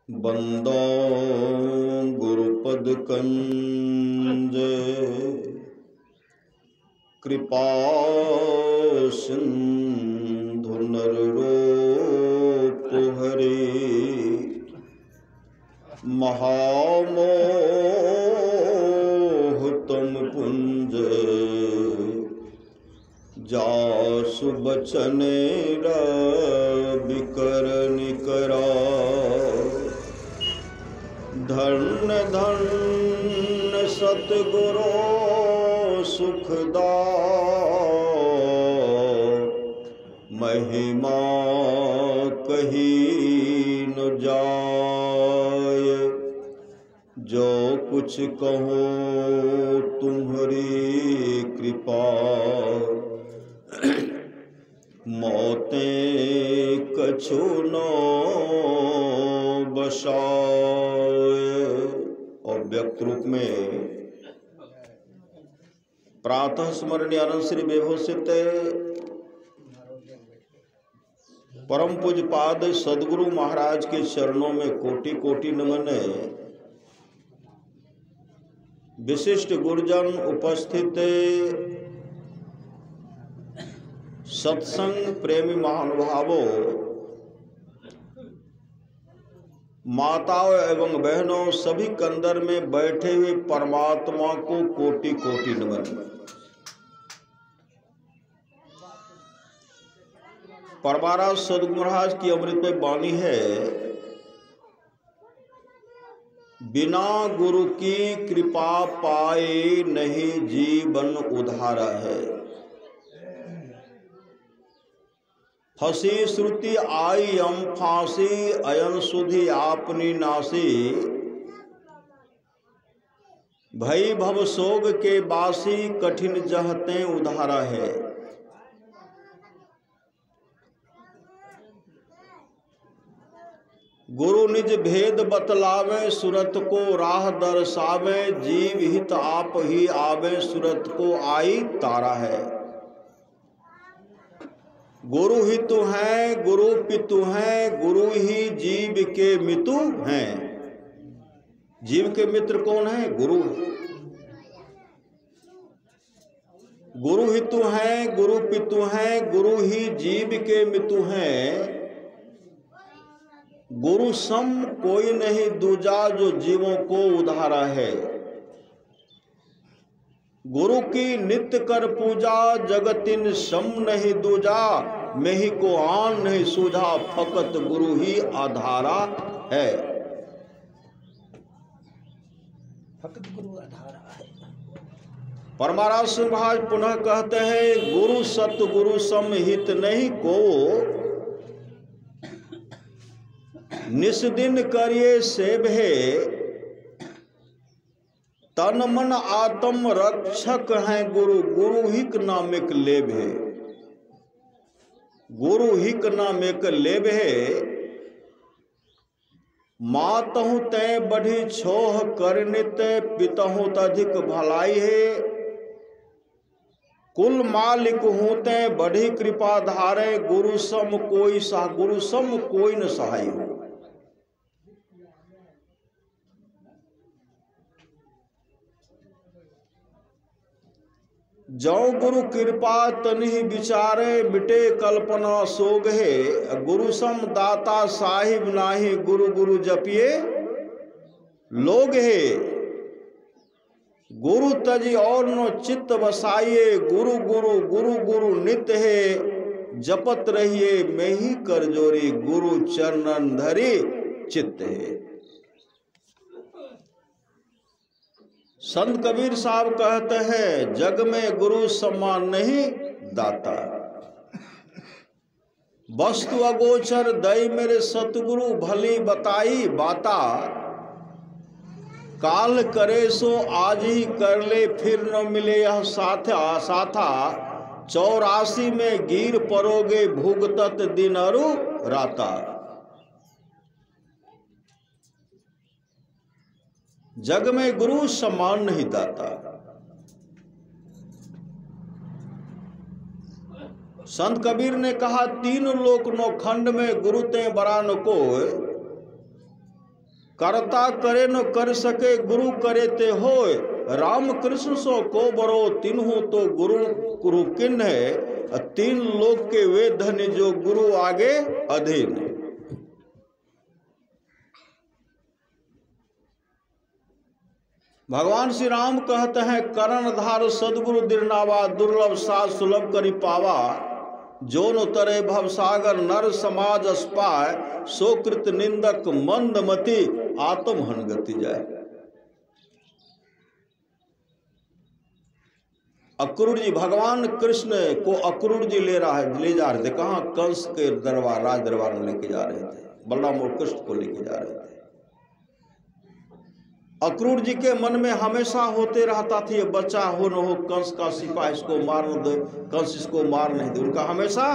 बंदो गुरुपद कंज कृपा सिंधु नररूप हरे महामोह तम पुंज जासु बचन विकरण करा धन्य धन्य सतगुरु सुखदा महिमा कही न जाय जो कुछ कहो तुम्हारी कृपा मौतें कछु न बसाय। और व्यक्त रूप में प्रातः स्मरणीय आनंद श्री विभूषित परम पूज्य पाद सदगुरु महाराज के चरणों में कोटि कोटि नमन है। विशिष्ट गुरुजन उपस्थित सत्संग प्रेमी महानुभावों, माताओं एवं बहनों, सभी कंदर में बैठे हुए परमात्मा को कोटि कोटि नमन। परमाराज सदगुरु महाराज की अमृतमय वाणी है, बिना गुरु की कृपा पाए नहीं जीवन उधारा है। फंसी श्रुति आई हम फांसी अयन सुधि आपनी नासी भई भव सोग के बासी कठिन जहते उधारा है। गुरु निज भेद बतलावे सुरत को राह दर्शावे जीव हित आप ही आवे सुरत को आई तारा है। गुरु ही तो हैं गुरु पितु हैं गुरु ही जीव के मितु हैं। जीव के मित्र कौन है? गुरु। गुरु ही तो हैं गुरु पितु हैं गुरु ही जीव के मितु हैं। गुरु सम कोई नहीं दूजा जो जीवों को उधारा है। गुरु की नित्य कर पूजा जगतिन सम नहीं दूजा मेहि को आन नहीं सूझा फकत गुरु ही आधारा है। फकत गुरु आधारा है। परमाराज सिंह महाराज पुनः कहते हैं गुरु सतगुरु सम हित नहीं को निस्दिन करिए सेवहे तन मन आत्म रक्षक हैं गुरु गुरु हिक नामिक लेब है। गुरु हिक नामिक लेब है। मातहु तय बढ़ी छोह करनित पितहु तधिक भलाई है। कुल मालिक हूँ तय बढ़ी कृपा धारे गुरु सम कोई सा गुरु सम कोई न सहाय हो। जो गुरु कृपा तनिहि विचारे मिटे कल्पना सोग है। गुरु सम दाता साहिब नाही गुरु गुरु जपिए लोग है। गुरु तजी और नो चित्त बसाइए गुरु गुरु गुरु गुरु नित्य है। जपत रहिए मैं ही कर जोरी गुरु चरणन धरी चित्त है। संत कबीर साहब कहते हैं जग में गुरु समान नहीं दाता। वस्तु अगोचर दई मेरे सतगुरु भली बताई बाता। काल करे सो आज ही कर ले फिर न मिले यह साथा साथा। 84 में गिर परोगे भुगतत दिन अरु राता। जग में गुरु समान नहीं दाता। संत कबीर ने कहा तीन लोक नो खंड में गुरु ते बरा न को। करता करे न कर सके गुरु करे ते होय, राम कृष्ण सो को बरो तिन्हु तो गुरु गुरु किन है, तीन लोक के वे धन्य जो गुरु आगे अधीन। भगवान श्री राम कहते हैं करण धार सदगुरु दिरनावा, दुर्लभ साध सुलभ करी पावा, जो न तरे भवसागर नर समाज अस्पाय, सो कृत निंदक मंदमति आत्म हन गति जाए। अक्रूर जी, भगवान कृष्ण को अक्रूर जी ले जा रहे थे। कहाँ? कंस के दरबार, राज दरबार में लेके जा रहे थे। बलराम और कृष्ण को लेके जा रहे थे। अक्रूर जी के मन में हमेशा होते रहता था ये बच्चा हो न हो कंस का सिपाही, इसको मार न दे, कंस इसको मार नहीं दे। उनका हमेशा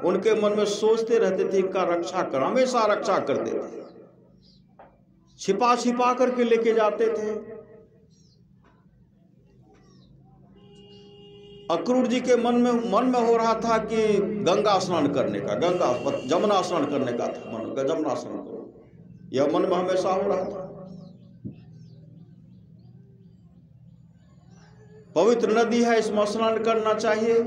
उनके मन में सोचते रहते थे इनका रक्षा कर, हमेशा रक्षा करते थे, छिपा छिपा करके लेके जाते थे। अक्रूर जी के मन में हो रहा था कि गंगा स्नान करने का, जमुना स्नान करने का था मन का, जमुना स्नान करो, यह मन में हमेशा हो रहा था। पवित्र नदी है, इसमें स्नान करना चाहिए।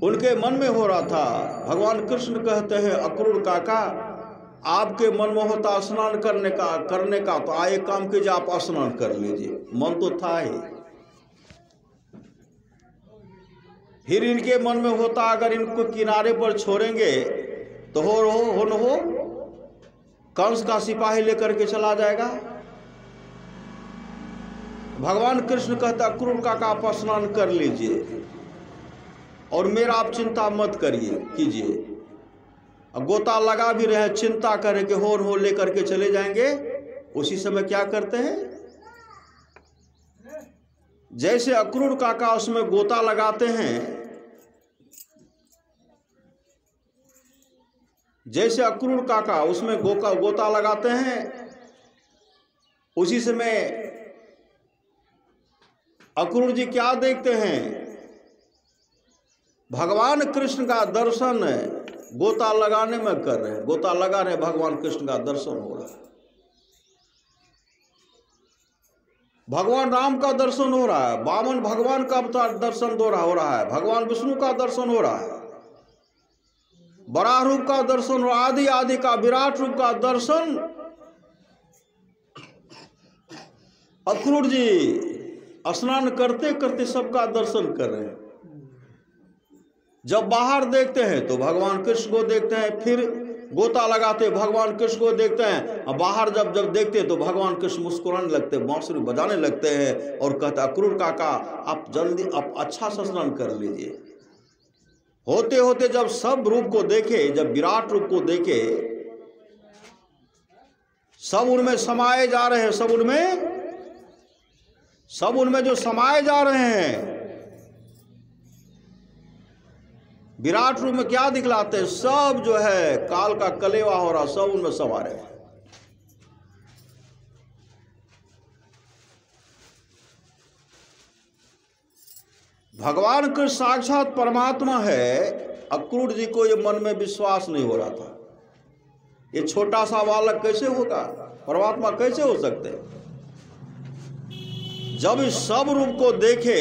उनके मन में हो रहा था। भगवान कृष्ण कहते हैं अक्रूर काका, आपके मन में होता स्नान करने का तो आए काम कीजिए, आप स्नान कर लीजिए। मन तो था ही। फिर इनके मन में होता अगर इनको किनारे पर छोड़ेंगे तो हो कंस का सिपाही लेकर के चला जाएगा। भगवान कृष्ण कहता अक्रूर काका आप स्नान कर लीजिए और मेरा आप चिंता मत कीजिए। अब गोता लगा भी रहे, चिंता करें कि हो लेकर के चले जाएंगे। उसी समय क्या करते हैं, जैसे अक्रूर काका उसमें गोता लगाते हैं, जैसे अक्रूर काका उसमें गोता लगाते हैं, उसी समय अक्रूर जी क्या देखते हैं, भगवान कृष्ण का दर्शन गोता लगाने में कर रहे हैं। गोता लगा रहे, भगवान कृष्ण का दर्शन हो रहा है, भगवान राम का दर्शन हो रहा है, वामन भगवान का दर्शन हो रहा है, भगवान विष्णु का दर्शन हो रहा है, बड़ा रूप का दर्शन हो, आदि आदि का विराट रूप का दर्शन अक्रूर जी स्नान करते करते सबका दर्शन कर रहे हैं। जब बाहर देखते हैं तो भगवान कृष्ण को देखते हैं, फिर गोता लगाते भगवान कृष्ण को देखते हैं, और बाहर जब देखते तो भगवान कृष्ण मुस्कुराने लगते, बांसुरी बजाने लगते हैं और कहते अक्रूर काका आप जल्दी आप अच्छा से स्नान कर लीजिए। होते होते जब सब रूप को देखे, जब विराट रूप को देखे, सब उनमें समाये जा रहे हैं, सब उनमें जो समाये जा रहे हैं, विराट रूप में क्या दिखलाते हैं, सब जो है काल का कलेवा हो रहा, सब उनमें समा रहे हैं। भगवान कृष्ण साक्षात परमात्मा है। अक्रूर जी को ये मन में विश्वास नहीं हो रहा था, ये छोटा सा बालक कैसे होगा, परमात्मा कैसे हो सकते हैं। जब इस सब रूप को देखे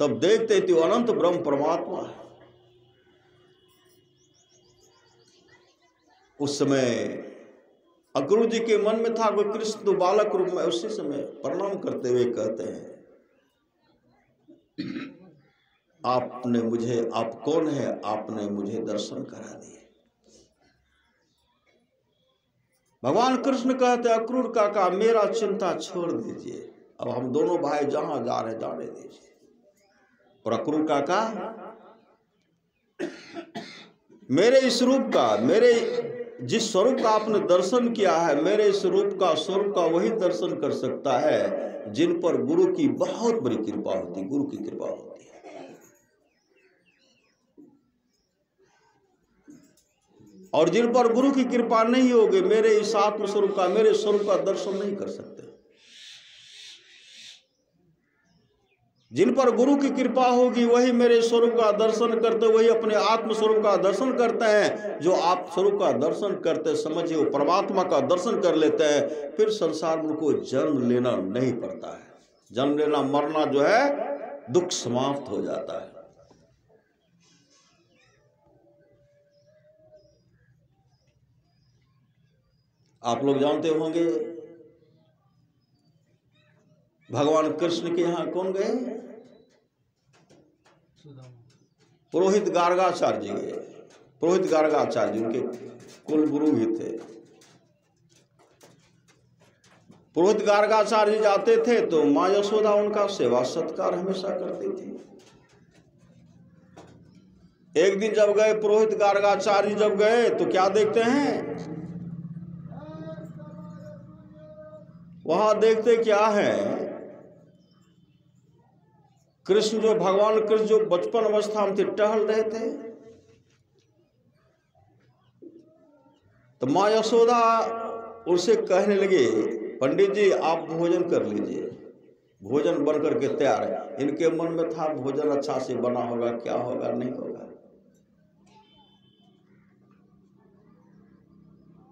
तब देखते थे अनंत ब्रह्म परमात्मा है। उस समय अक्रूर जी के मन में था कोई कृष्ण तो बालक रूप में, उसी समय प्रणाम करते हुए कहते हैं आपने मुझे, आप कौन है, आपने मुझे दर्शन करा दिए। भगवान कृष्ण कहते अक्रूर काका मेरा चिंता छोड़ दीजिए, अब हम दोनों भाई जहां जा रहे जाने दीजिए। और अक्रूर काका मेरे इस रूप का, मेरे जिस स्वरूप का आपने दर्शन किया है, मेरे इस रूप का स्वरूप का वही दर्शन कर सकता है जिन पर गुरु की बहुत बड़ी कृपा होती, गुरु की कृपा होती है। और जिन पर गुरु की कृपा नहीं होगी, मेरे इस आत्म स्वरूप का, मेरे स्वरूप का दर्शन नहीं कर सकते। जिन पर गुरु की कृपा होगी वही मेरे स्वरूप का दर्शन करते, वही अपने आत्म स्वरूप का दर्शन करते हैं। जो आप स्वरूप का दर्शन करते समझिए वो परमात्मा का दर्शन कर लेते हैं, फिर संसार में उनको जन्म लेना नहीं पड़ता है। जन्म लेना मरना जो है दुख समाप्त हो जाता है। आप लोग जानते होंगे भगवान कृष्ण के यहाँ कौन गए? पुरोहित गार्गाचार्य जी गए। पुरोहित गार्गाचार्य जी उनके कुल गुरु ही थे। पुरोहित गार्गाचार्य जी जाते थे तो माँ यशोदा उनका सेवा सत्कार हमेशा करती थी। एक दिन जब गए पुरोहित गार्गाचार्य जब गए तो क्या देखते हैं? वहां देखते क्या है, कृष्ण जो भगवान कृष्ण जो बचपन अवस्था में थे टहल रहे थे। तो माँ यशोदा उनसे कहने लगे, पंडित जी आप भोजन कर लीजिए, भोजन बन करके तैयार है। इनके मन में था भोजन अच्छा से बना होगा, क्या होगा नहीं होगा,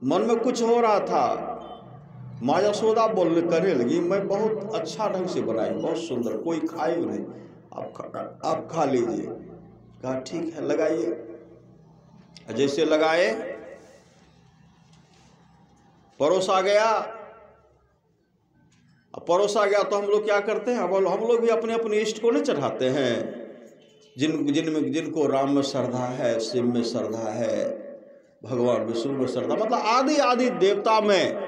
मन में कुछ हो रहा था। माँ यशोदा बोलने करने लगी, मैं बहुत अच्छा ढंग से बनाई, बहुत सुंदर, कोई खाए नहीं, आप खा लीजिए। कहा ठीक है लगाइए। जैसे लगाए परोसा गया। परोसा गया तो हम लोग क्या करते हैं, अब हम लोग भी अपने अपने इष्ट को नहीं चढ़ाते हैं। जिनको राम में श्रद्धा है, शिव में श्रद्धा है, भगवान विष्णु में श्रद्धा, मतलब आदि आदि देवता में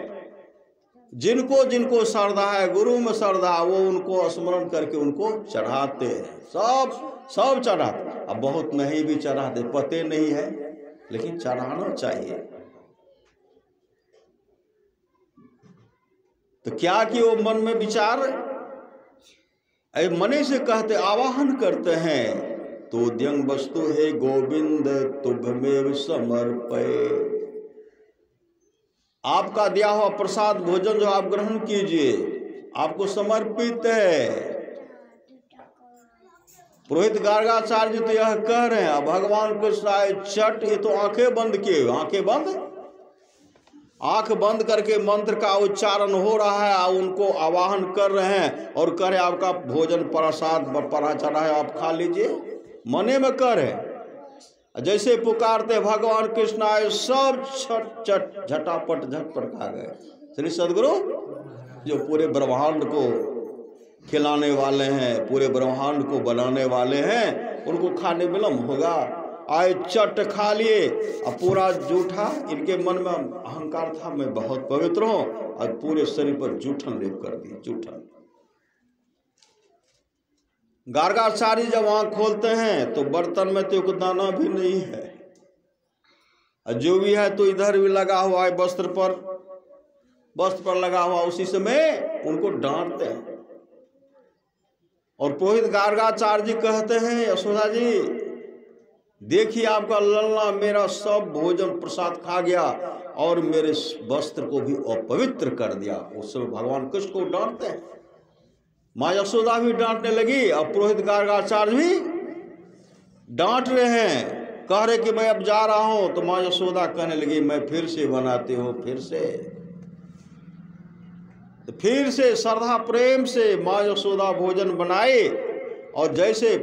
जिनको जिनको श्रद्धा है, गुरु में श्रद्धा, वो उनको स्मरण करके उनको चढ़ाते हैं। सब चढ़ाते। अब बहुत नहीं भी चढ़ाते, पते नहीं है, लेकिन चढ़ाना चाहिए। तो क्या कि वो मन में विचार मने से कहते, आवाहन करते हैं, तो द्यंग वस्तु है गोविंद तुभमेव समर्पये। आपका दिया हुआ प्रसाद भोजन जो आप ग्रहण कीजिए, आपको समर्पित है। पुरोहित गार्गाचार्य जी तो यह कह रहे हैं। भगवान कृष्ण आए चट, ये तो आंखें बंद किए, आंख बंद करके मंत्र का उच्चारण हो रहा है, उनको आवाहन कर रहे हैं और कह रहे आपका भोजन प्रसाद परा चढ़ा है, आप खा लीजिए। मने में कह रहे, जैसे पुकारते भगवान कृष्ण आए, सब छट चट झटापट झटपट खा गए। श्री सदगुरु जो पूरे ब्रह्मांड को खिलाने वाले हैं, पूरे ब्रह्मांड को बनाने वाले हैं, उनको खाने विलम्ब होगा? आए चट खा लिए। अब पूरा जूठा, इनके मन में अहंकार था मैं बहुत पवित्र हूं, और पूरे शरीर पर जूठन लेप कर दिए, जूठन। गार्गाचार्य जब आंख खोलते हैं तो बर्तन में तो एक दाना भी नहीं है, जो भी है तो इधर भी लगा हुआ है, वस्त्र पर लगा हुआ। उसी समय उनको डांटते हैं। और पुरोहित गार्गाचार्य जी कहते हैं, यशोदा जी देखिए आपका लल्ला मेरा सब भोजन प्रसाद खा गया और मेरे वस्त्र को भी अपवित्र कर दिया। उस समय भगवान कृष्ण को डांटते हैं। माँ यशोदा भी डांटने लगी, और पुरोहित गार्गाचार्य भी डांट रहे हैं, कह रहे कि मैं अब जा रहा हूं। तो माँ यशोदा कहने लगी, मैं फिर से बनाती हूं, फिर से श्रद्धा प्रेम से माँ यशोदा भोजन बनाए, और जैसे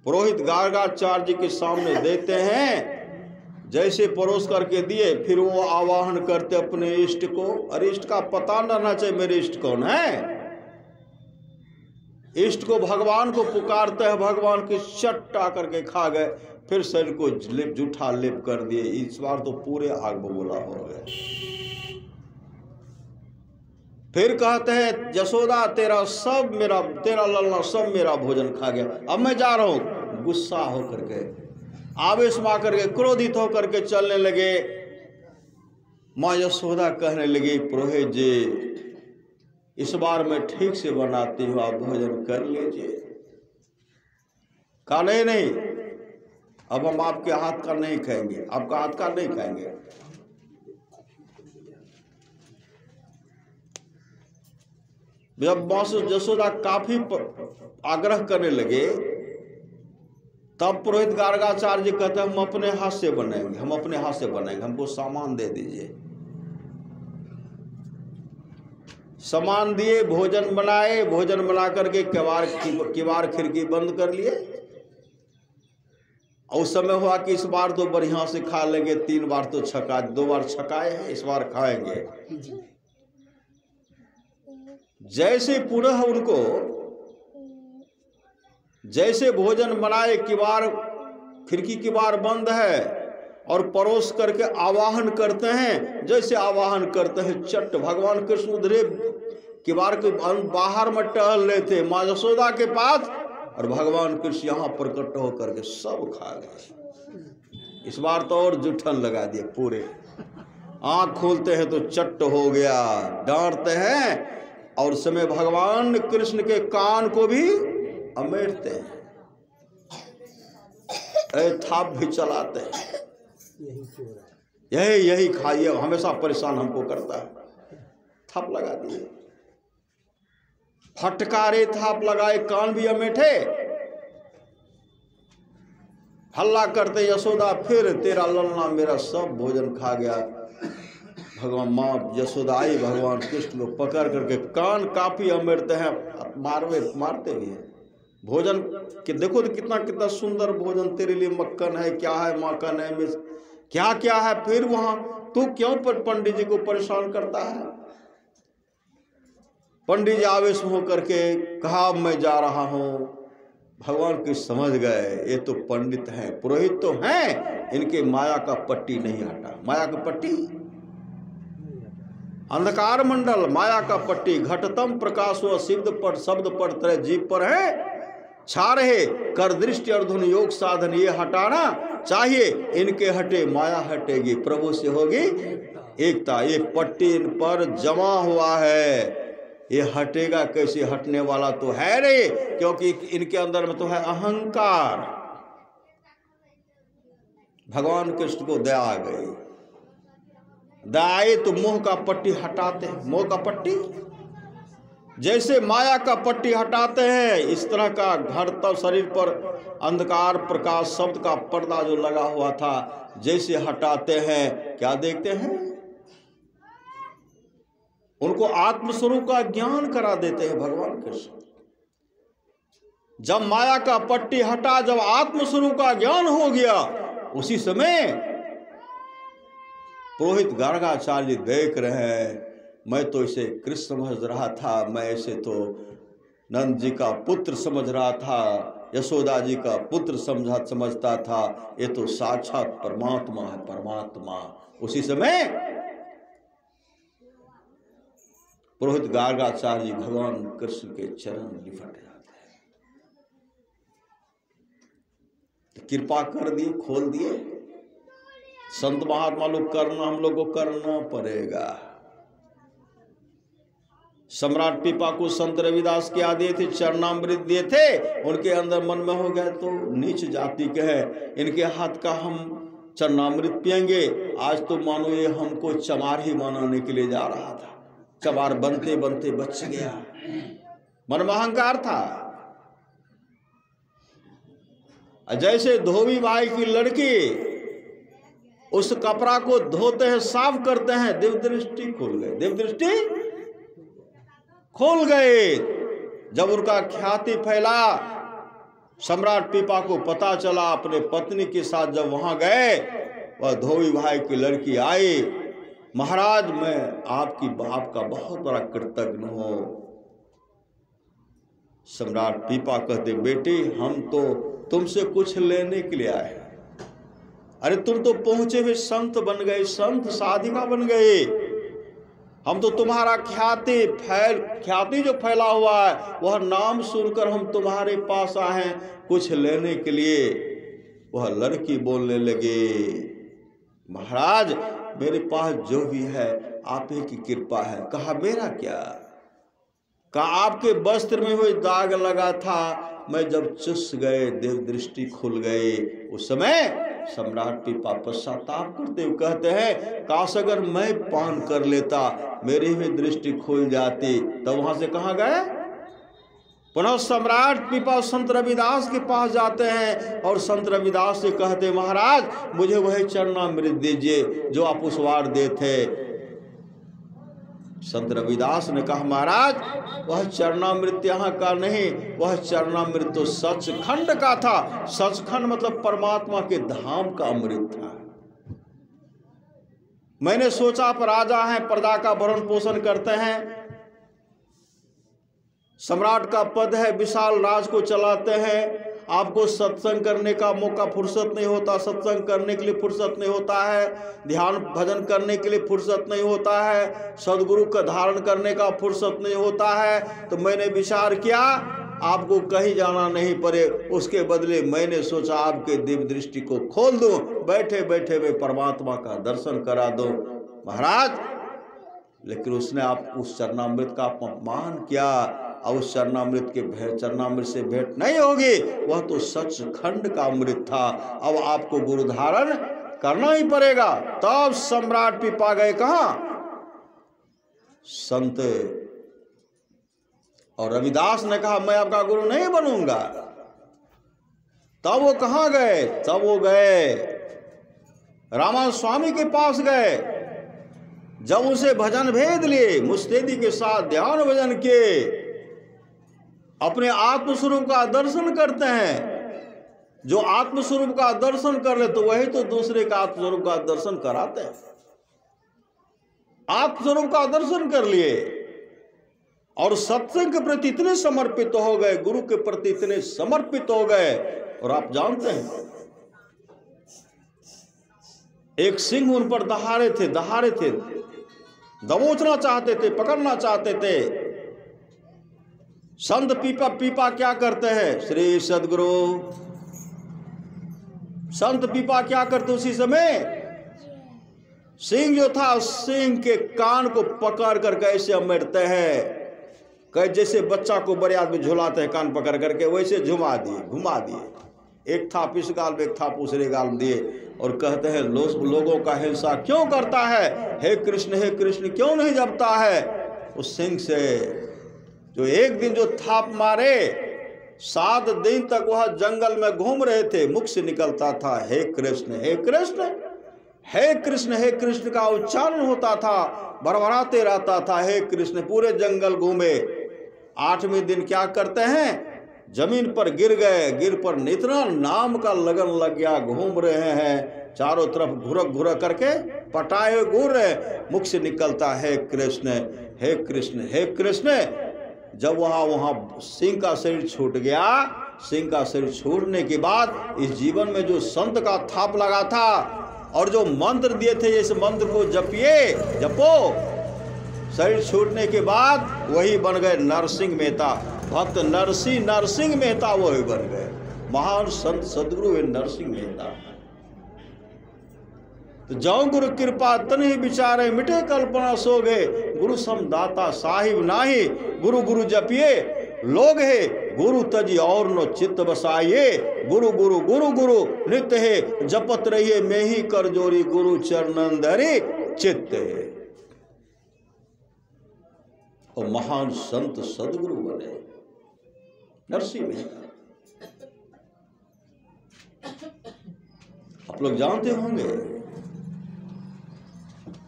पुरोहित गार्गाचार्य जी के सामने देते हैं, जैसे परोस करके दिए, फिर वो आवाहन करते अपने इष्ट को। अरे इष्ट का पता न रहना चाहिए मेरे इष्ट कौन है। इष्ट को भगवान को पुकारते हैं, भगवान की चट्टा करके खा गए, फिर शरीर को जूठा लेप कर दिए। इस बार तो पूरे आग बबूला हो गए। फिर कहते हैं, यशोदा तेरा लल्ला सब मेरा भोजन खा गया, अब मैं जा रहा हूं। गुस्सा होकर के, आवेश में आकर के, क्रोधित होकर के चलने लगे। माँ यशोदा कहने लगी, पुरोहित जी इस बार मैं ठीक से बनाती हूँ, आप भोजन कर लीजिए। कहा नहीं, अब हम आपके हाथ का नहीं खाएंगे, आपका हाथ का नहीं खाएंगे। जब यशोदा काफी आग्रह करने लगे, तब पुरोहित गार्गाचार्य जी कहते हैं हम अपने हाथ से बनाएंगे, हम अपने हाथ से बनाएंगे, हमको सामान दे दीजिए। सामान दिए, भोजन बनाए, भोजन बना करके किवाड़ खिड़की बंद कर लिए। और उस समय हुआ कि इस बार तो बढ़िया से खा लेंगे, 3 बार तो छका, 2 बार छकाए हैं, इस बार खाएंगे। जैसे पुनः उनको जैसे भोजन बनाए, खिड़की किवाड़ बंद है और परोस करके आवाहन करते हैं, जैसे आवाहन करते हैं चट भगवान कृष्ण उधरे किवाड़ के बाहर में टहल रहे थे माँ यशोदा के पास, और भगवान कृष्ण यहाँ प्रकट होकर के सब खा गए। इस बार तो और जुठन लगा दिए पूरे। आँख खोलते हैं तो चट्ट हो गया, डांटते हैं और समय भगवान कृष्ण के कान को भी अमेरते हैं, थाप भी चलाते हैं। यही खाइए, हमेशा परेशान हमको करता है। थाप लगा दिए, फटकारे थाप लगाए, कान भी अमेठे। हल्ला करते यशोदा फिर तेरा ललना मेरा सब भोजन खा गया। भगवान माँ यशोदा आई, भगवान कृष्ण को पकड़ करके कान काफी अमेरते हैं, मारते भी हैं। भोजन कि देखो तो कितना सुंदर भोजन तेरे लिए, मक्खन है, क्या है माखन है, मिर्च क्या क्या है। फिर वहां तू क्यों पर पंडित जी को परेशान करता है। पंडित जी आवेश होकर के कहा मैं जा रहा हूं। भगवान की समझ गए ये तो पंडित हैं, पुरोहित तो हैं, इनके माया का पट्टी नहीं हटा। माया का पट्टी, अंधकार मंडल माया का पट्टी, घटतम प्रकाशो शब्द पर तरह जीव पर है छा रहे, कर दृष्टि अर्धुन योग साधन ये हटाना चाहिए, इनके हटे माया हटेगी, प्रभु से होगी एकता। ये पट्टी इन पर जमा हुआ है, ये हटेगा कैसे, हटने वाला तो है नहीं, क्योंकि इनके अंदर में तो है अहंकार। भगवान कृष्ण को दया आ गई, दया आई तो मोह का पट्टी हटाते हैं। मोह का पट्टी जैसे माया का पट्टी हटाते हैं, इस तरह का घर तब शरीर पर अंधकार प्रकाश शब्द का पर्दा जो लगा हुआ था, जैसे हटाते हैं, क्या देखते हैं, उनको आत्मस्वरूप का ज्ञान करा देते हैं भगवान कृष्ण। जब माया का पट्टी हटा, जब आत्मस्वरूप का ज्ञान हो गया, उसी समय पुरोहित गार्गाचार्य देख रहे हैं, मैं तो इसे कृष्ण समझ रहा था, मैं इसे तो नंद जी का पुत्र समझ रहा था, यशोदा जी का पुत्र समझता था, ये तो साक्षात परमात्मा है, परमात्मा। उसी समय पुरोहित गार्गाचार्य भगवान कृष्ण के चरण लिपट जाते हैं, तो कृपा कर दिए, खोल दिए। संत महात्मा लोग करना, हम लोग को करना पड़ेगा। सम्राट पीपा को संत रविदास क्या दिए थे, चरणामृत दिए थे, उनके अंदर मन में हो गया तो नीच जाति के हैं, इनके हाथ का हम चरणामृत पिएंगे। आज तो मानो ये हमको चमार ही बनाने के लिए जा रहा था, चमार बनते बनते बच गया। मन में अहंकार था। जैसे धोबी भाई की लड़की उस कपड़ा को धोते हैं, साफ करते हैं, दिव्यदृष्टि खुल गए, दिव्यदृष्टि खोल गए। जब उनका ख्याति फैला, सम्राट पीपा को पता चला, अपने पत्नी के साथ जब वहां गए, वह धोबी भाई की लड़की आई, महाराज मैं आपका बहुत बड़ा कृतज्ञ हूं। सम्राट पीपा कहते, बेटी हम तो तुमसे कुछ लेने के लिए आए। अरे तुम तो पहुंचे हुए संत बन गए, संत साधिका बन गए, हम तो तुम्हारा ख्याति जो फैला हुआ है, वह नाम सुनकर हम तुम्हारे पास आए हैं कुछ लेने के लिए। वह लड़की बोलने लगे, महाराज मेरे पास जो भी है आप ही की कृपा है। कहा मेरा क्या? कहा आपके वस्त्र में हुए दाग लगा था, मैं जब चुस गए, देव दृष्टि खुल गए, उस समय सम्राट पीपा पश्चाताप करते हुए कहते हैं, काश अगर मैं पान कर लेता, मेरी भी दृष्टि खुल जाती। तब वहां से कहाँ गए? पुनः सम्राट पीपा संत रविदास के पास जाते हैं और संत रविदास से कहते, महाराज मुझे वही चरणामृत दीजिए जो आप उस बार दे थे। संत रविदास ने कहा, महाराज वह चरणामृत यहाँ का नहीं, वह चरणामृत तो सचखंड का था। सचखंड मतलब परमात्मा के धाम का अमृत था। मैंने सोचा आप राजा हैं, प्रजा का भरण पोषण करते हैं, सम्राट का पद है, विशाल राज को चलाते हैं, आपको सत्संग करने का मौका फुर्सत नहीं होता, सत्संग करने के लिए फुर्सत नहीं होता है, ध्यान भजन करने के लिए फुर्सत नहीं होता है, सदगुरु का धारण करने का फुर्सत नहीं होता है। तो मैंने विचार किया आपको कहीं जाना नहीं पड़े, उसके बदले मैंने सोचा आपके दिव्य दृष्टि को खोल दूं, बैठे बैठे मैं परमात्मा का दर्शन करा दूं। महाराज लेकिन उसने आप उस चरणामृत का अपमान किया, और उस चरणामृत से भेंट नहीं होगी, वह तो सचखंड का अमृत था। अब आपको गुरु धारण करना ही पड़ेगा। तब सम्राट पीपा गए कहां? संत और रविदास ने कहा, मैं आपका गुरु नहीं बनूंगा। तब वो कहां गए? तब वो गए रामा स्वामी के पास गए। जब उसे भजन भेद लिए, मुस्तैदी के साथ ध्यान भजन किए, अपने आत्मस्वरूप का दर्शन करते हैं। जो आत्मस्वरूप का दर्शन कर ले तो वही तो दूसरे का आत्मस्वरूप का दर्शन कराते हैं। आत्मस्वरूप का दर्शन कर लिए और सत्संग के प्रति इतने समर्पित हो गए, गुरु के प्रति इतने समर्पित हो गए। और आप जानते हैं एक सिंह उन पर दहाड़े थे, दबोचना चाहते थे, पकड़ना चाहते थे। संत पीपा क्या करते हैं? श्री सदगुरु संत पीपा क्या करते? उसी समय सिंह जो था, सिंह के कान को पकड़ कर कैसे अमेरते हैं, जैसे बच्चा को बड़े आदमी झुलाते हैं कान पकड़ करके, वैसे घुमा दिए। एक था इस गाल में, एक था दूसरे गाल में दिए, और कहते हैं लोगों का हिंसा क्यों करता है? हे कृष्ण क्यों नहीं जपता है? उस सिंह से जो एक दिन जो थाप मारे, 7 दिन तक वह जंगल में घूम रहे थे, मुख से निकलता था हे कृष्ण हे कृष्ण हे कृष्ण हे कृष्ण का उच्चारण होता था, भरभराते रहता था हे कृष्ण। पूरे जंगल घूमे। 8वें दिन क्या करते हैं? जमीन पर गिर गए। गिर पर इतना नाम का लगन लग गया, घूम रहे हैं चारों तरफ, घुरक करके पटाए घूर रहे, मुख से निकलता है कृष्ण हे कृष्ण हे कृष्ण। जब वहाँ सिंह का शरीर छूट गया, सिंह का शरीर छूटने के बाद इस जीवन में जो संत का थाप लगा था और जो मंत्र दिए थे, इस मंत्र को जपो, शरीर छूटने के बाद वही बन गए नरसिंह मेहता। भक्त नरसिंह मेहता वही बन गए। महान संत सदगुरु नरसिंह मेहता। तो जाऊं गुरु कृपा तनि विचारे, मिटे कल्पना सो गए, गुरु समदाता साहिब नाही, गुरु जपिए लोग है, गुरु तजी और नो चित्त बसाइए, गुरु गुरु गुरु गुरु नित्य है, जपत रहिए मैं ही कर जोरी, गुरु चरणन धरे चित्त है। और महान संत सदगुरु बने नरसिंह मेहता। आप लोग जानते होंगे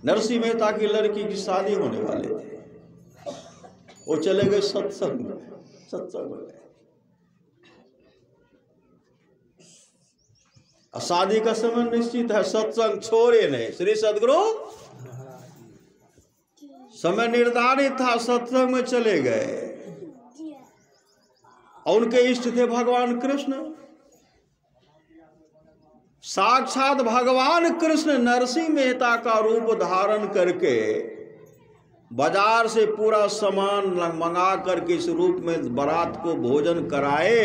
नरसिंह मेहता की लड़की की शादी होने वाले थे, वो चले गए सत्संग में गए। शादी का समय निश्चित है, सत्संग छोड़े नहीं। श्री सदगुरु समय निर्धारित था, सत्संग में चले गए। और उनके इष्ट थे भगवान कृष्ण, साक्षात भगवान कृष्ण नरसिंह मेहता का रूप धारण करके बाजार से पूरा सामान मंगा करके इस रूप में बारात को भोजन कराए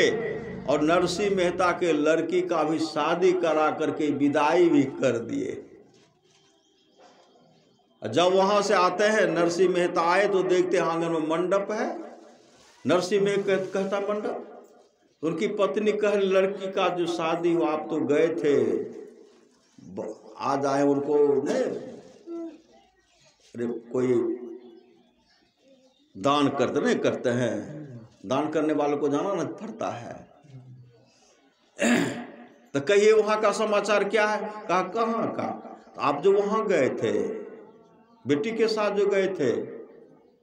और नरसिंह मेहता के लड़की का भी शादी करा करके विदाई भी कर दिए। जब वहां से आते हैं, नरसिंह मेहता आए तो देखते आंगन में मंडप है। नरसिंह मेहता कहता मंडप, उनकी पत्नी कह लड़की का जो शादी हुआ आप तो गए थे, आज आए उनको नहीं, अरे कोई दान करते नहीं करते हैं, दान करने वालों को जाना ना पड़ता है। तो कहिए वहां का समाचार क्या है? कहा कहाँ का? तो आप जो वहां गए थे बेटी के साथ जो गए थे,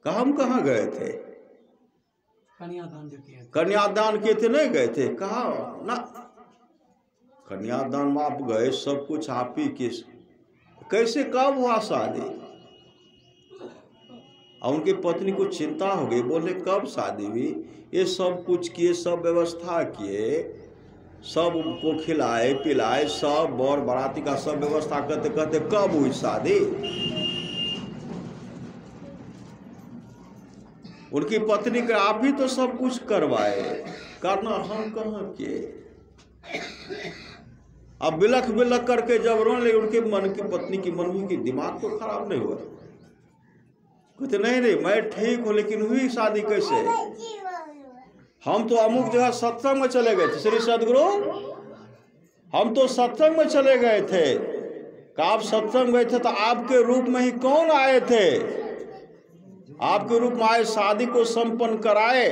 कहा हम कहाँ गए थे? कन्यादान किए थे, नहीं गए थे? कहा ना, कन्यादान में आप गए, सब कुछ आप ही के, कैसे कब हुआ शादी? और उनकी पत्नी को चिंता हो गई, बोले कब शादी हुई? ये सब कुछ किए, सब व्यवस्था किए, सब उनको खिलाए पिलाए, सब बर बाराती का सब व्यवस्था करते करते कब हुई शादी? उनकी पत्नी के आप ही तो सब कुछ करवाए, करना हम कहाँ के? अब बिलख बिलख करके जब रोने लगे, उनके मन की पत्नी की मन हुई कि दिमाग तो खराब नहीं हुआ? कहते नहीं नहीं मैं ठीक हूं, लेकिन हुई शादी कैसे? हम तो अमुक जगह सत्संग में चले गए थे श्री सदगुरु, हम तो सत्संग में चले गए थे। आप सत्संग गए थे तो आपके रूप में ही कौन आए थे? आपके रूप में आए, शादी को संपन्न कराए।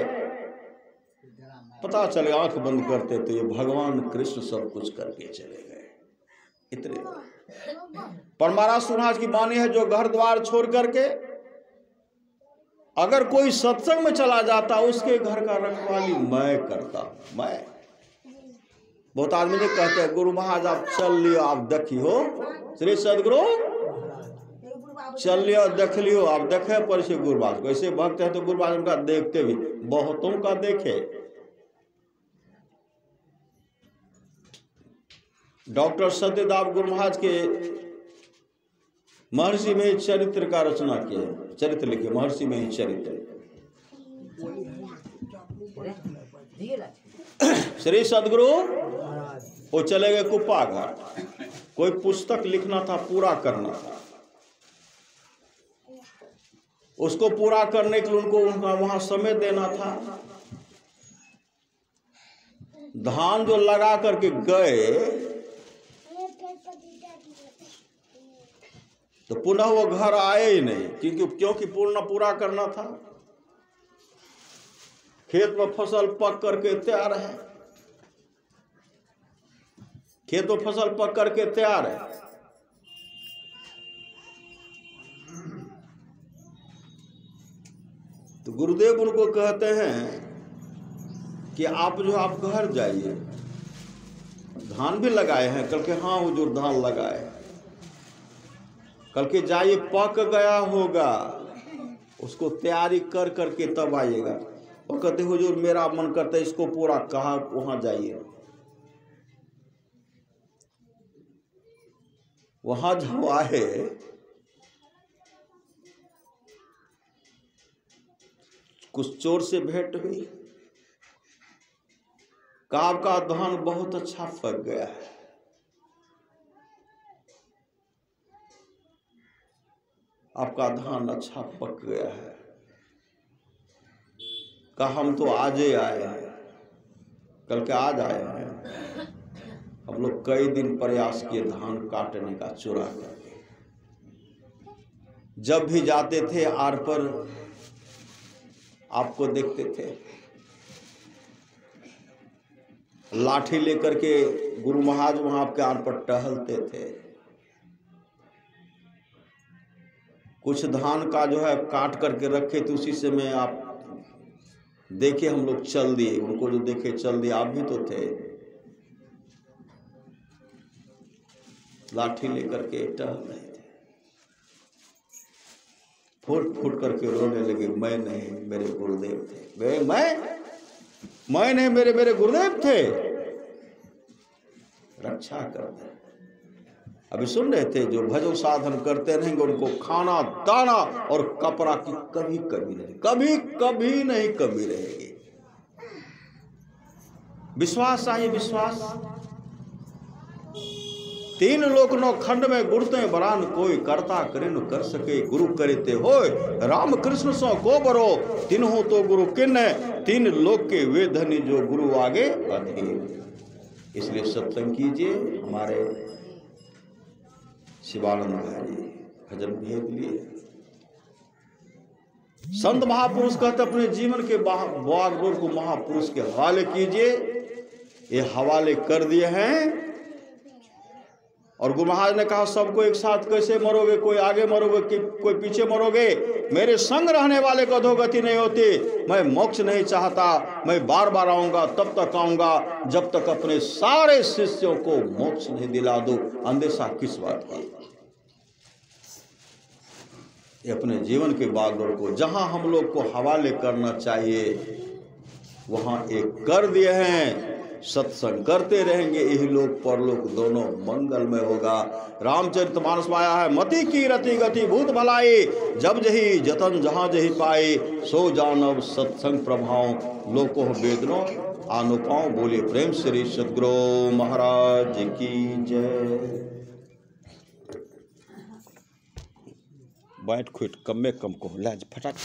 पता चले आंख बंद करते तो ये भगवान कृष्ण सब कुछ करके चले गए। इतने परमारास महाराज की वाणी है, जो घर द्वार छोड़ करके अगर कोई सत्संग में चला जाता, उसके घर का रखवाली मैं करता। मैं बहुत आदमी ने कहते हैं गुरु महाराज आप चल लियो, आप देखियो, श्री सदगुरु चल लियो देख लियो, आप देखे पर से गुरुबाज को। ऐसे भक्त है तो गुरुबाज उनका देखते भी, बहुतों का देखे। डॉक्टर सत्यदाव गुरु महाराज के महर्षि में चरित्र का रचना किए, चरित्र लिखे, महर्षि में ही चरित्र। श्री सदगुरु वो चले गए कुप्पा घाट, कोई पुस्तक लिखना था, पूरा करना था। उसको पूरा करने के लिए उनको उनका वहां समय देना था। धान जो लगा करके गए तो पुनः वो घर आए ही नहीं, क्योंकि पूरा करना था। खेत में फसल पक करके तैयार है, खेत में फसल पक करके तैयार है। तो गुरुदेव उनको कहते हैं कि आप घर जाइए, धान भी लगाए हैं। कल के हाँ हुजूर धान लगाए, कल के जाइए, पक गया होगा, उसको तैयारी कर करके तब आइएगा। वो कहते हुजूर मेरा मन करता है इसको पूरा, कहा वहां जाइए। वहां जब आए कुछ चोर से भेंट हुई, कहा आपका धान बहुत अच्छा पक गया है। आपका धान अच्छा पक गया है। कहा हम तो आज ही आए हैं, कल के आज आए हैं। हम लोग कई दिन प्रयास किए धान काटने का, चुरा करके। जब भी जाते थे आर पर आपको देखते थे, लाठी लेकर के गुरु महाराज वहां आपके आर पर टहलते थे। कुछ धान का जो है काट करके रखे थे, उसी से मैं आप देखे, हम लोग चल दिए, उनको जो देखे चल दिए। आप भी तो थे, लाठी लेकर के टहल रहे थे। फूट फूट करके रोने लगे, मैं नहीं मेरे गुरुदेव थे। मैं नहीं मेरे गुरुदेव थे, रक्षा करते। अभी सुन रहे थे, जो भजन साधन करते रहेंगे उनको खाना दाना और कपड़ा की कभी नहीं कमी रहेगी। विश्वास चाहिए, विश्वास। 3 लोक 9 खंड में गुरुते बरान कोई, करता करिन कर सके गुरु करते होय। राम कृष्ण सो को बरो, तिन्हों तो गुरु किन, 3 लोक के वे धनी जो गुरु आगे अधीन। इसलिए सत्संग कीजिए। हमारे शिवानंद भाई भजन भेद लिए। संत महापुरुष कहते अपने जीवन के बागडोर को महापुरुष के हवाले कीजिए। ये हवाले कर दिए हैं। और गुरु महाराज ने कहा सबको एक साथ कैसे मरोगे, कोई आगे मरोगे कि कोई पीछे मरोगे। मेरे संग रहने वाले को अधोगति नहीं होती। मैं मोक्ष नहीं चाहता, मैं बार बार आऊंगा, तब तक आऊंगा जब तक अपने सारे शिष्यों को मोक्ष नहीं दिला दूं। अंदेशा किस बात की। ये अपने जीवन के बागडोर को जहां हम लोग को हवाले करना चाहिए वहां एक कर दिए हैं। सत्संग करते रहेंगे, यही लोक परलोक दोनों मंगलमय होगा। रामचरितमानस में आया है, मति की रति गति भूत भलाई, जब जही जतन जहां जही पाए, सो जानव सत्संग प्रभाव लोको वेदनो अनुपाओ। बोले प्रेम श्री सद्गुरु महाराज की जय। बैठ खुट कम में कम को लाज फटाक